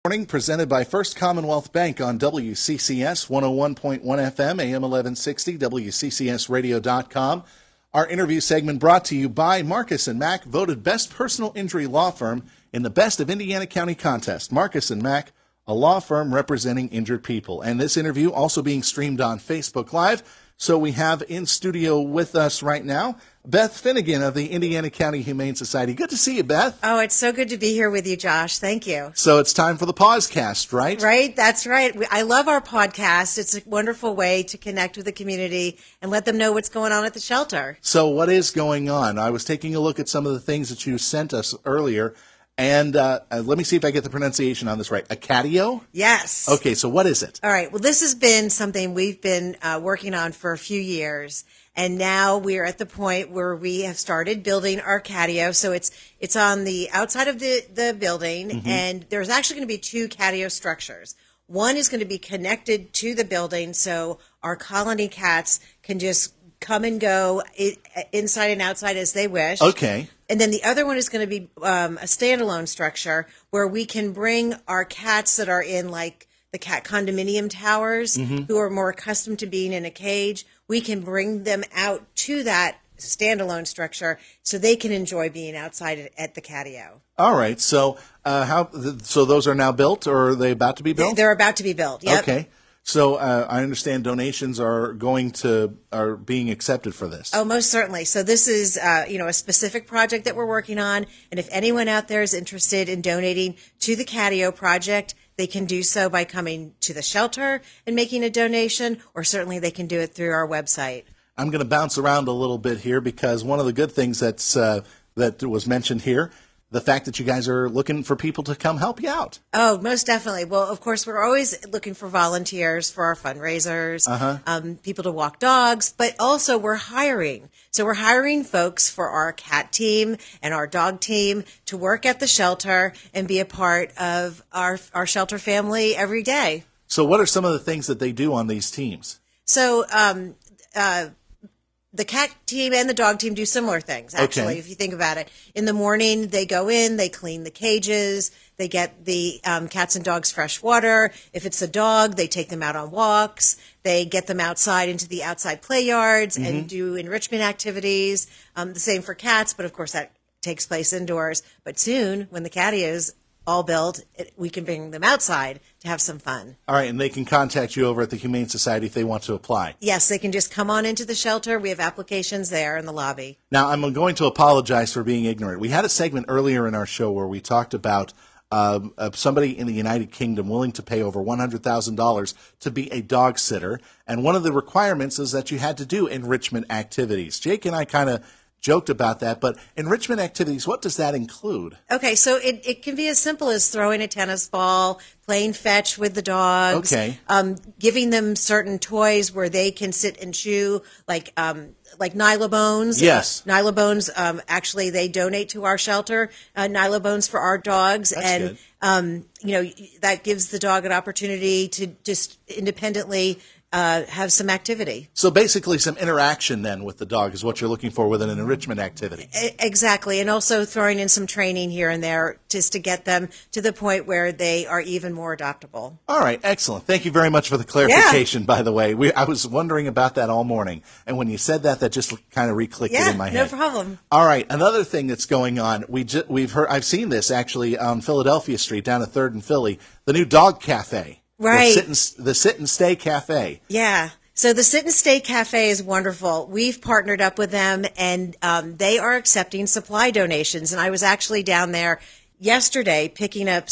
Morning presented by First Commonwealth Bank on WCCS 101.1 FM, AM 1160, WCCSradio.com. Our interview segment brought to you by Marcus & Mack, voted best personal injury law firm in the Best of Indiana County contest. Marcus & Mack, a law firm representing injured people. And this interview also being streamed on Facebook Live. So we have in studio with us right now Beth Finnegan of the Indiana County Humane Society. Good to see you, Beth. Oh, it's so good to be here with you, Josh. Thank you. So it's time for the Pausecast, right? Right, that's right. I love our podcast. It's a wonderful way to connect with the community and let them know what's going on at the shelter. So what is going on? I was taking a look at some of the things that you sent us earlier. And let me see if I get the pronunciation on this right. A catio? Yes. Okay, so what is it? All right. Well, this has been something we've been working on for a few years. And now we're at the point where we have started building our catio. So it's on the outside of the building. And there's actually going to be two catio structures. One is going to be connected to the building so our colony cats can just come and go inside and outside as they wish. Okay. And then the other one is going to be a standalone structure where we can bring our cats that are in like the cat condominium towers who are more accustomed to being in a cage. We can bring them out to that standalone structure so they can enjoy being outside at the catio. All right. So so those are now built, or are they about to be built? They're about to be built. Yep. Okay. So I understand donations are being accepted for this. Oh, most certainly. So this is a specific project that we're working on, and if anyone out there is interested in donating to the catio project, they can do so by coming to the shelter and making a donation, or certainly they can do it through our website. I'm going to bounce around a little bit here because one of the good things that was mentioned here, the fact that you guys are looking for people to come help you out. Oh, most definitely. Well, of course, we're always looking for volunteers for our fundraisers, people to walk dogs, but also we're hiring. So we're hiring folks for our cat team and our dog team to work at the shelter and be a part of our shelter family every day. So what are some of the things that they do on these teams? So the cat team and the dog team do similar things, actually, if you think about it. In the morning, they go in, they clean the cages, they get the cats and dogs fresh water. If it's a dog, they take them out on walks. They get them outside into the outside play yards and do enrichment activities. The same for cats, but of course that takes place indoors. But soon, when the catio's all built, we can bring them outside to have some fun. All right, and they can contact you over at the Humane Society if they want to apply. Yes, they can just come on into the shelter. We have applications there in the lobby. Now, I'm going to apologize for being ignorant. We had a segment earlier in our show where we talked about somebody in the United Kingdom willing to pay over $100,000 to be a dog sitter, and one of the requirements is that you had to do enrichment activities. Jake and I kind of joked about that, but enrichment activities, what does that include? Okay, so it can be as simple as throwing a tennis ball, playing fetch with the dogs, giving them certain toys where they can sit and chew, like Nylabones. Yes. Nylabones, actually, they donate to our shelter, Nylabones for our dogs. That's and, good. That gives the dog an opportunity to just independently have some activity. So basically some interaction then with the dog is what you're looking for with an enrichment activity. Exactly, and also throwing in some training here and there just to get them to the point where they are even more adoptable. All right, excellent. Thank you very much for the clarification, by the way. I was wondering about that all morning, and when you said that just kind of re-clicked it in my head. No problem. All right, another thing that's going on, we've heard, I've seen this actually on Philadelphia Street down at 3rd and Philly, the new dog cafe. Right. The Sit and Stay Cafe. Yeah. So the Sit and Stay Cafe is wonderful. We've partnered up with them, and they are accepting supply donations. And I was actually down there yesterday picking up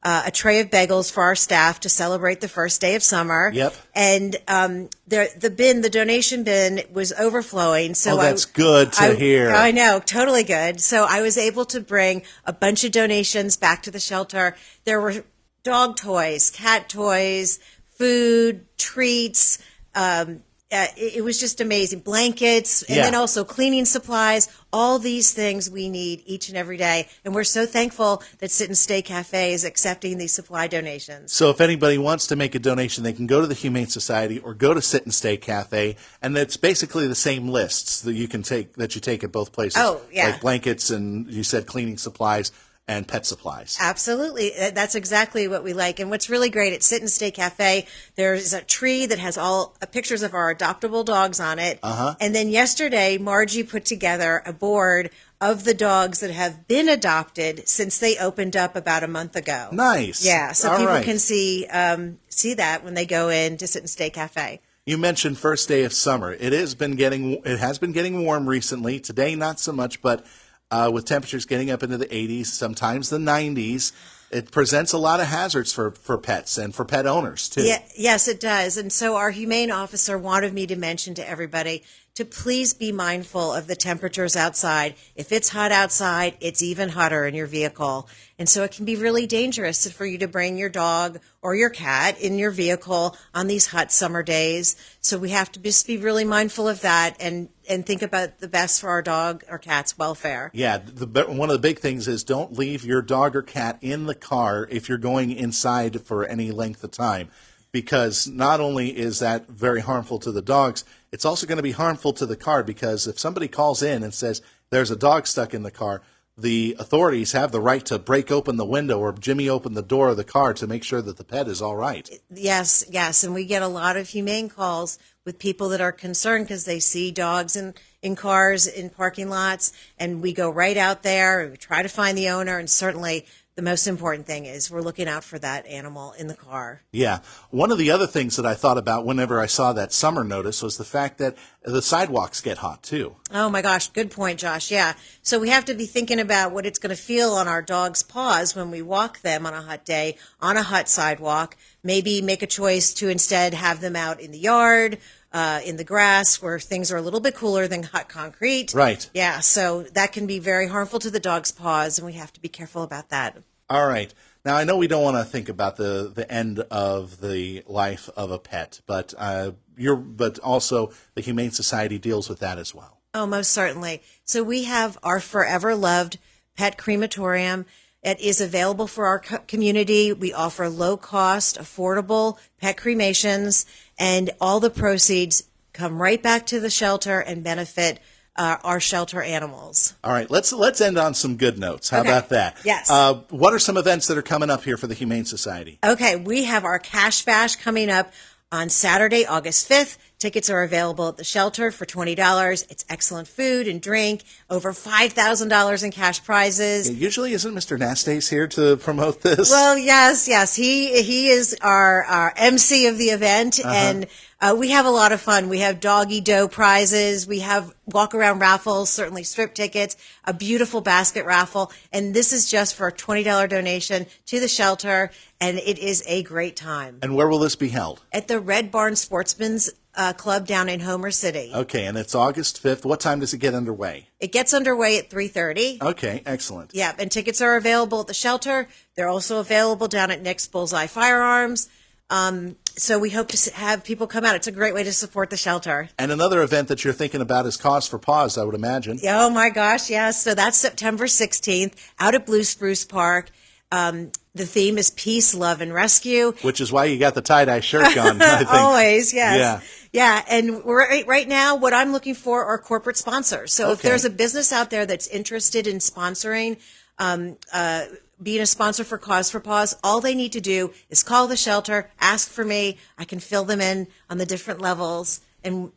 a tray of bagels for our staff to celebrate the first day of summer. Yep. And the donation bin was overflowing. So that's good to hear. I know, totally good. So I was able to bring a bunch of donations back to the shelter. There were dog toys, cat toys, food, treats. It was just amazing. Blankets, and then also cleaning supplies, all these things we need each and every day. And we're so thankful that Sit and Stay Cafe is accepting these supply donations. So if anybody wants to make a donation, they can go to the Humane Society or go to Sit and Stay Cafe, and it's basically the same lists that you take at both places. Oh, yeah. Like blankets and, you said, cleaning supplies. and pet supplies. Absolutely. That's exactly what we like. And what's really great at Sit and Stay Cafe, there's a tree that has all pictures of our adoptable dogs on it. And then yesterday, Margie put together a board of the dogs that have been adopted since they opened up about a month ago. Nice. Yeah, so people can see that when they go in to Sit and Stay Cafe. You mentioned first day of summer. It has been getting warm recently. Today, not so much, but with temperatures getting up into the 80s, sometimes the 90s, it presents a lot of hazards for pets and for pet owners, too. Yeah, yes, it does. And so our humane officer wanted me to mention to everybody to please be mindful of the temperatures outside. If it's hot outside, it's even hotter in your vehicle. And so it can be really dangerous for you to bring your dog or your cat in your vehicle on these hot summer days. So we have to just be really mindful of that and think about the best for our dog or cat's welfare. Yeah, one of the big things is don't leave your dog or cat in the car if you're going inside for any length of time, because not only is that very harmful to the dogs, it's also going to be harmful to the car, because if somebody calls in and says there's a dog stuck in the car, the authorities have the right to break open the window or jimmy open the door of the car to make sure that the pet is all right. Yes, and we get a lot of humane calls with people that are concerned because they see dogs in cars, in parking lots, and we go right out there and we try to find the owner, and certainly the most important thing is we're looking out for that animal in the car. Yeah. One of the other things that I thought about whenever I saw that summer notice was the fact that the sidewalks get hot, too. Oh, my gosh. Good point, Josh. Yeah. So we have to be thinking about what it's going to feel on our dog's paws when we walk them on a hot day on a hot sidewalk. Maybe make a choice to instead have them out in the yard, in the grass, where things are a little bit cooler than hot concrete. Right. Yeah, so that can be very harmful to the dog's paws, and we have to be careful about that. All right. Now, I know we don't want to think about the end of the life of a pet, but also the Humane Society deals with that as well. Oh, most certainly. So we have our Forever Loved Pet Crematorium. It is available for our community. We offer low-cost, affordable pet cremations, and all the proceeds come right back to the shelter and benefit our shelter animals. All right, let's end on some good notes. How about that? Yes. What are some events that are coming up here for the Humane Society? Okay, we have our Cash Bash coming up on Saturday, August 5th. Tickets are available at the shelter for $20. It's excellent food and drink, over $5,000 in cash prizes. Yeah, usually isn't Mr. Nastes here to promote this? Well, yes. He is our MC of the event, and we have a lot of fun. We have doggy dough prizes. We have walk-around raffles, certainly strip tickets, a beautiful basket raffle, and this is just for a $20 donation to the shelter, and it is a great time. And where will this be held? At the Red Barn Sportsman's Club down in Homer City. Okay, and it's August 5th. What time does it get underway? It gets underway at 3:30. Okay, excellent. Yeah, and tickets are available at the shelter. They're also available down at Nick's Bullseye Firearms. So we hope to have people come out. It's a great way to support the shelter. And another event that you're thinking about is Cause for Paws, I would imagine. Oh, my gosh, yes. So that's September 16th out at Blue Spruce Park. The theme is peace, love, and rescue. Which is why you got the tie-dye shirt on, I think. Always, yes. Yeah. Yeah, and right now what I'm looking for are corporate sponsors. So if there's a business out there that's interested in sponsoring, being a sponsor for Cause for Paws, all they need to do is call the shelter, ask for me. I can fill them in on the different levels, and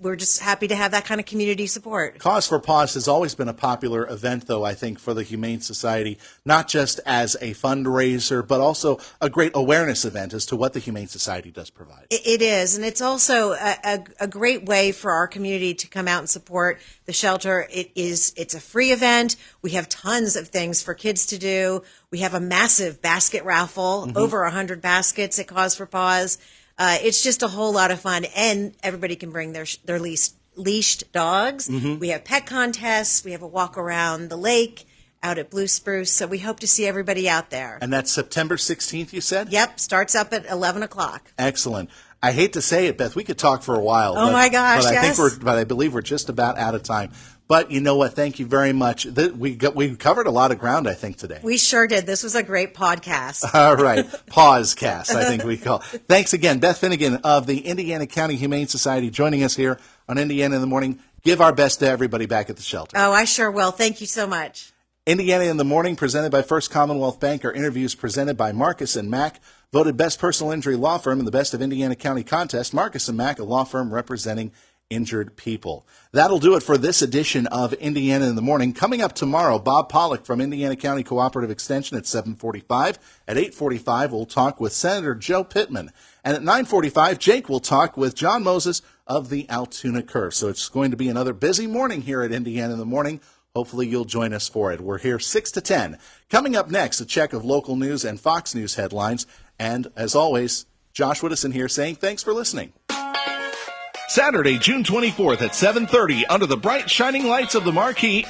we're just happy to have that kind of community support. Cause for Paws has always been a popular event, though, I think, for the Humane Society, not just as a fundraiser, but also a great awareness event as to what the Humane Society does provide. It is, and it's also a great way for our community to come out and support the shelter. It's a free event. We have tons of things for kids to do. We have a massive basket raffle, over 100 baskets at Cause for Paws. It's just a whole lot of fun, and everybody can bring their leashed dogs. We have pet contests. We have a walk around the lake out at Blue Spruce, so we hope to see everybody out there. And that's September 16th, you said? Yep, starts up at 11 o'clock. Excellent. I hate to say it, Beth, we could talk for a while. Oh, my gosh, yes. But I believe we're just about out of time. But you know what? Thank you very much. We covered a lot of ground, I think, today. We sure did. This was a great podcast. All right. Pausecast, I think we call it. Thanks again. Beth Finnegan of the Indiana County Humane Society joining us here on Indiana in the Morning. Give our best to everybody back at the shelter. Oh, I sure will. Thank you so much. Indiana in the Morning, presented by First Commonwealth Bank, are interviews presented by Marcus and Mack, voted best personal injury law firm in the Best of Indiana County contest. Marcus and Mack, a law firm representing injured people. That'll do it for this edition of Indiana in the Morning. Coming up tomorrow, Bob Pollock from Indiana County Cooperative Extension at 7:45. At 8:45, we'll talk with Senator Joe Pittman. And at 9:45, Jake will talk with John Moses of the Altoona Curve. So it's going to be another busy morning here at Indiana in the Morning. Hopefully you'll join us for it. We're here 6 to 10. Coming up next, a check of local news and Fox News headlines. And as always, Josh Woodison here saying thanks for listening. Saturday, June 24th at 7:30, under the bright shining lights of the marquee